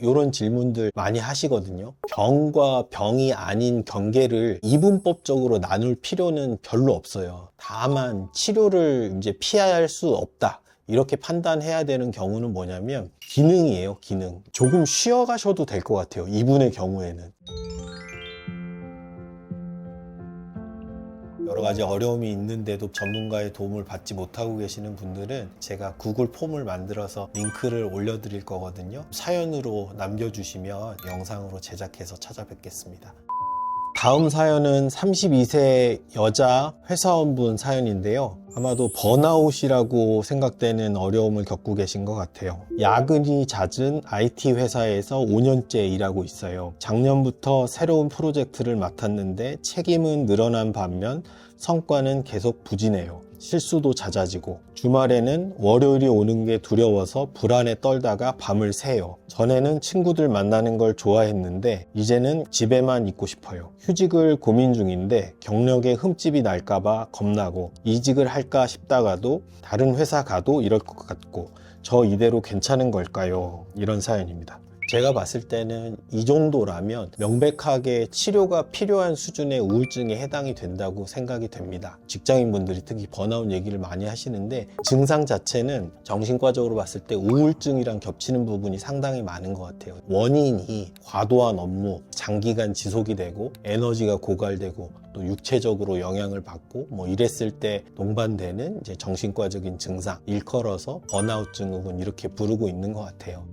이런 질문들 많이 하시거든요. 병과 병이 아닌 경계를 이분법적으로 나눌 필요는 별로 없어요. 다만 치료를 이제 피할 수 없다, 이렇게 판단해야 되는 경우는 뭐냐면 기능이에요. 기능. 조금 쉬어 가셔도 될 것 같아요, 이분의 경우에는. 여러 가지 어려움이 있는데도 전문가의 도움을 받지 못하고 계시는 분들은 제가 구글 폼을 만들어서 링크를 올려드릴 거거든요. 사연으로 남겨주시면 영상으로 제작해서 찾아뵙겠습니다. 다음 사연은 32세 여자 회사원분 사연인데요. 아마도 번아웃이라고 생각되는 어려움을 겪고 계신 것 같아요. 야근이 잦은 IT 회사에서 5년째 일하고 있어요. 작년부터 새로운 프로젝트를 맡았는데 책임은 늘어난 반면 성과는 계속 부진해요. 실수도 잦아지고 주말에는 월요일이 오는 게 두려워서 불안에 떨다가 밤을 새요. 전에는 친구들 만나는 걸 좋아했는데 이제는 집에만 있고 싶어요. 휴직을 고민 중인데 경력에 흠집이 날까봐 겁나고 이직을 할까 싶다가도 다른 회사 가도 이럴 것 같고 저 이대로 괜찮은 걸까요? 이런 사연입니다. 제가 봤을 때는 이 정도라면 명백하게 치료가 필요한 수준의 우울증에 해당이 된다고 생각이 됩니다. 직장인분들이 특히 번아웃 얘기를 많이 하시는데 증상 자체는 정신과적으로 봤을 때 우울증이랑 겹치는 부분이 상당히 많은 것 같아요. 원인이 과도한 업무, 장기간 지속이 되고 에너지가 고갈되고 또 육체적으로 영향을 받고 뭐 이랬을 때 동반되는 이제 정신과적인 증상, 일컬어서 번아웃 증후군 이렇게 부르고 있는 것 같아요.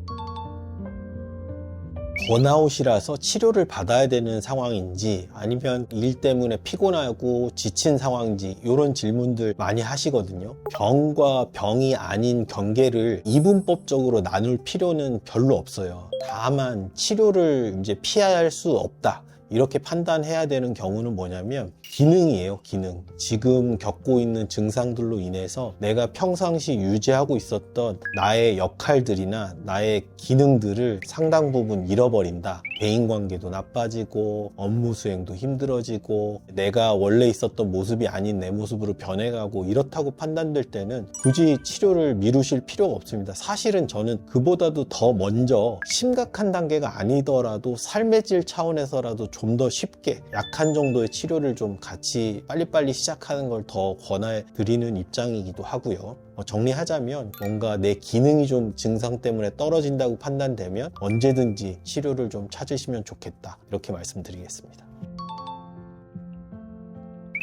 번아웃이라서 치료를 받아야 되는 상황인지 아니면 일 때문에 피곤하고 지친 상황인지 이런 질문들 많이 하시거든요. 병과 병이 아닌 경계를 이분법적으로 나눌 필요는 별로 없어요. 다만 치료를 이제 피할 수 없다, 이렇게 판단해야 되는 경우는 뭐냐면 기능이에요. 기능. 지금 겪고 있는 증상들로 인해서 내가 평상시 유지하고 있었던 나의 역할들이나 나의 기능들을 상당 부분 잃어버린다. 대인관계도 나빠지고 업무 수행도 힘들어지고 내가 원래 있었던 모습이 아닌 내 모습으로 변해가고 이렇다고 판단될 때는 굳이 치료를 미루실 필요가 없습니다. 사실은 저는 그보다도 더 먼저 심각한 단계가 아니더라도 삶의 질 차원에서라도 좀 더 쉽게 약한 정도의 치료를 좀 같이 빨리빨리 시작하는 걸 더 권해드리는 입장이기도 하고요. 정리하자면 뭔가 내 기능이 좀 증상 때문에 떨어진다고 판단되면 언제든지 치료를 좀 찾으시면 좋겠다, 이렇게 말씀드리겠습니다.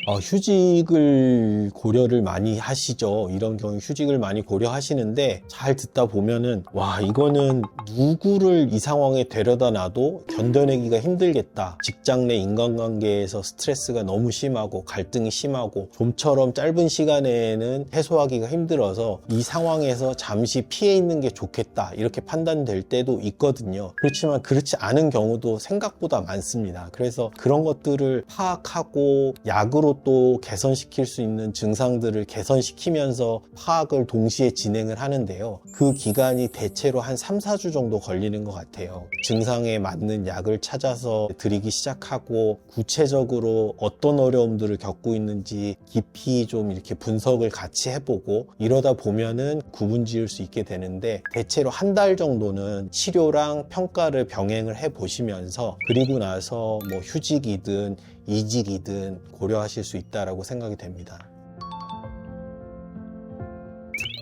휴직을 고려를 많이 하시죠. 이런 경우 휴직을 많이 고려하시는데 잘 듣다 보면은 와, 이거는 누구를 이 상황에 데려다 놔도 견뎌내기가 힘들겠다. 직장 내 인간관계에서 스트레스가 너무 심하고 갈등이 심하고 좀처럼 짧은 시간에는 해소하기가 힘들어서 이 상황에서 잠시 피해 있는 게 좋겠다, 이렇게 판단될 때도 있거든요. 그렇지만 그렇지 않은 경우도 생각보다 많습니다. 그래서 그런 것들을 파악하고 약으로 또 개선시킬 수 있는 증상들을 개선시키면서 파악을 동시에 진행을 하는데요. 그 기간이 대체로 한 3, 4주 정도 걸리는 것 같아요. 증상에 맞는 약을 찾아서 드리기 시작하고 구체적으로 어떤 어려움들을 겪고 있는지 깊이 좀 이렇게 분석을 같이 해보고 이러다 보면은 구분 지을 수 있게 되는데 대체로 한 달 정도는 치료랑 평가를 병행을 해보시면서 그리고 나서 뭐 휴직이든 이직이든 고려하실 수 있다고 생각이 됩니다.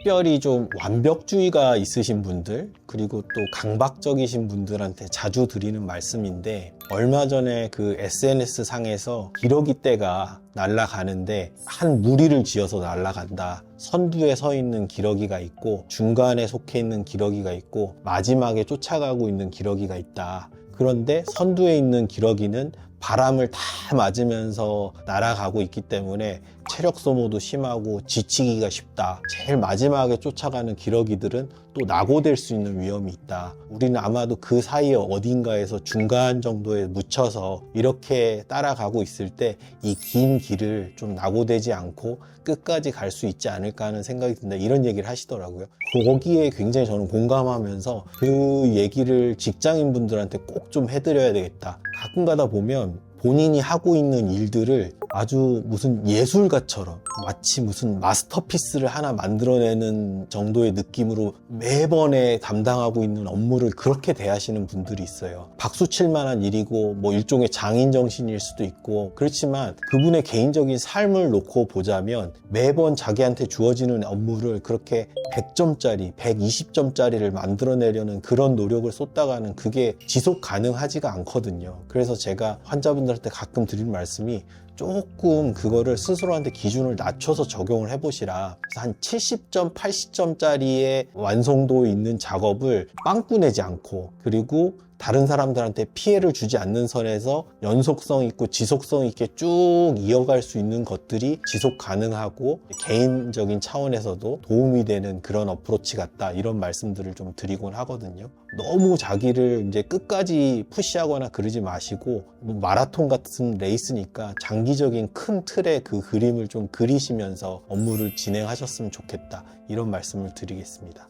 특별히 좀 완벽주의가 있으신 분들, 그리고 또 강박적이신 분들한테 자주 드리는 말씀인데, 얼마 전에 그 SNS 상에서 기러기 떼가 날아가는데 한 무리를 지어서 날아간다. 선두에 서 있는 기러기가 있고 중간에 속해 있는 기러기가 있고 마지막에 쫓아가고 있는 기러기가 있다. 그런데 선두에 있는 기러기는 바람을 다 맞으면서 날아가고 있기 때문에 체력 소모도 심하고 지치기가 쉽다. 제일 마지막에 쫓아가는 기러기들은 또 낙오될 수 있는 위험이 있다. 우리는 아마도 그 사이에 어딘가에서 중간 정도에 묻혀서 이렇게 따라가고 있을 때 이 긴 길을 좀 낙오되지 않고 끝까지 갈 수 있지 않을까 하는 생각이 든다, 이런 얘기를 하시더라고요. 거기에 굉장히 저는 공감하면서 그 얘기를 직장인분들한테 꼭 좀 해드려야 되겠다. 가끔 가다 보면 본인이 하고 있는 일들을 아주 무슨 예술가처럼 마치 무슨 마스터피스를 하나 만들어내는 정도의 느낌으로 매번에 담당하고 있는 업무를 그렇게 대하시는 분들이 있어요. 박수 칠 만한 일이고 뭐 일종의 장인 정신일 수도 있고, 그렇지만 그분의 개인적인 삶을 놓고 보자면 매번 자기한테 주어지는 업무를 그렇게 100점짜리, 120점짜리를 만들어내려는 그런 노력을 쏟다가는 그게 지속 가능하지가 않거든요. 그래서 제가 환자분들한테 가끔 드리는 말씀이 조금 그거를 스스로한테 기준을 낮춰서 적용을 해보시라. 그래서 한 70점, 80점짜리의 완성도 있는 작업을 빵꾸 내지 않고, 그리고 다른 사람들한테 피해를 주지 않는 선에서 연속성 있고 지속성 있게 쭉 이어갈 수 있는 것들이 지속 가능하고 개인적인 차원에서도 도움이 되는 그런 어프로치 같다, 이런 말씀들을 좀 드리곤 하거든요. 너무 자기를 이제 끝까지 푸시하거나 그러지 마시고, 뭐 마라톤 같은 레이스니까 장기적인 큰 틀의 그 그림을 좀 그리시면서 업무를 진행하셨으면 좋겠다, 이런 말씀을 드리겠습니다.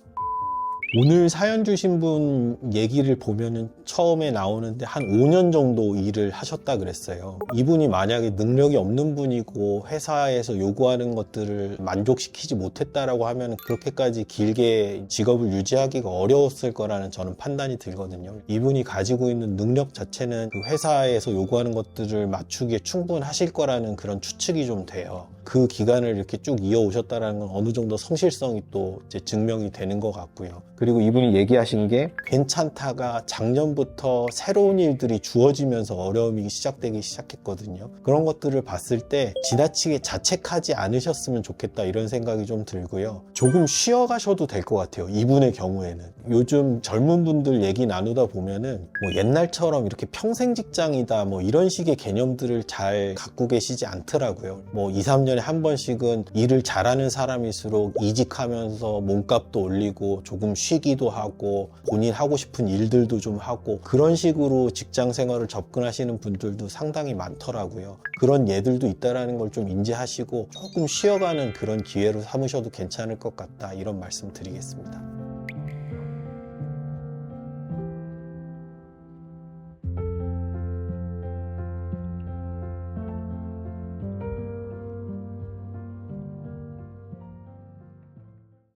오늘 사연 주신 분 얘기를 보면은 처음에 나오는데 한 5년 정도 일을 하셨다 그랬어요. 이분이 만약에 능력이 없는 분이고 회사에서 요구하는 것들을 만족시키지 못했다라고 하면 그렇게까지 길게 직업을 유지하기가 어려웠을 거라는 저는 판단이 들거든요. 이분이 가지고 있는 능력 자체는 그 회사에서 요구하는 것들을 맞추기에 충분하실 거라는 그런 추측이 좀 돼요. 그 기간을 이렇게 쭉 이어오셨다는 건 어느 정도 성실성이 또 이제 증명이 되는 것 같고요. 그리고 이분이 얘기하신 게 괜찮다가 작년부터 새로운 일들이 주어지면서 어려움이 시작되기 시작했거든요. 그런 것들을 봤을 때 지나치게 자책하지 않으셨으면 좋겠다, 이런 생각이 좀 들고요. 조금 쉬어가셔도 될 것 같아요. 이분의 경우에는 요즘 젊은 분들 얘기 나누다 보면은 뭐 옛날처럼 이렇게 평생 직장이다 뭐 이런 식의 개념들을 잘 갖고 계시지 않더라고요. 뭐 2, 3년에 한 번씩은 일을 잘하는 사람일수록 이직하면서 몸값도 올리고 조금 쉬기도 하고 본인 하고 싶은 일들도 좀 하고, 그런 식으로 직장 생활을 접근하시는 분들도 상당히 많더라고요. 그런 예들도 있다는 걸 좀 인지하시고 조금 쉬어가는 그런 기회로 삼으셔도 괜찮을 것 같다, 이런 말씀 드리겠습니다.